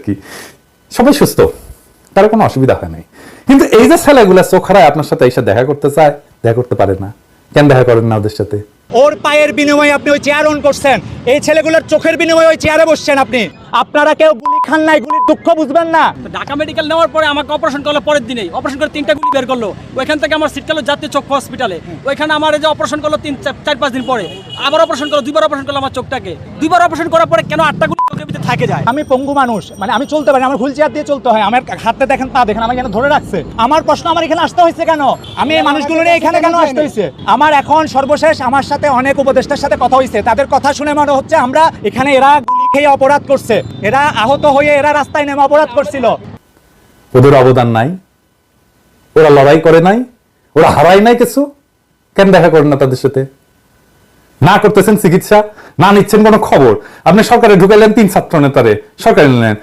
কি সবাই সুস্থ, তার কোনো অসুবিধা হয় নাই। কিন্তু এই যে ছেলেগুলা চোখ হারায় আপনার সাথে এসে দেখা করতে চায়, দেখা করতে পারে না, কেন দেখা করেন না ওদের সাথে? ওর পায়ের বিনিময়ে আপনি ওই চেয়ার অন করছেন, এই ছেলেগুলোর চোখের বিনিময়ে ওই চেয়ারে বসছেন আপনি। আপনারা কেউ গুলি খান নাই, গুলির দুঃখ বুঝবেন না। ঢাকা মেডিকেল নেওয়ার পরে আমাকে অপারেশন করলো, পরের দিনেই অপারেশন করে 3টা গুলি বের করলো। ওইখান থেকে আমার সিট গেল জাতীয় চক্ষু হসপিটালে, ওইখানে আমার এই যে অপারেশন করলো 4-5 দিন পরে, আবার অপারেশন করলো, 2বার অপারেশন করলো আমার চোখটাকে। 2বার অপারেশন করার পরে কেন 8টা গুলি চোখের ভিতরে থাকে যায়? আমি পঙ্গু মানুষ, মানে আমি চলতে পারি, আমার হুইল চেয়ার দিয়ে চলতে হয়, আমার হাতে দেখেন পা দেখেন, আমার এখানে ধরে রাখছে। আমার প্রশ্ন, আমার এখানে আসতে হয়েছে কেন? আমি এই মানুষগুলো নিয়ে এখানে কেন আসতে হয়েছে? আমার এখন সর্বশেষ আমার সাথে অনেক উপদেষ্টার সাথে কথা হয়েছে, তাদের কথা শুনে মনে হচ্ছে আমরা এখানে এরা গুলি খেয়ে অপরাধ করছে, এরা আহত হয়ে এরা রাস্তায় নেমে অপরাধ করছিল। ওদের অবদান নাই, ওরা লড়াই করে নাই, ওরা হারায় নাই কিছু, কেন দেখা করেন না তাদের সাথে? না করতেছেন চিকিৎসা, না নিচ্ছেন কোনো খবর। আপনি সরকারে ঢুকাইলেন 3 ছাত্র নেতারে, সরকারে নিলেন,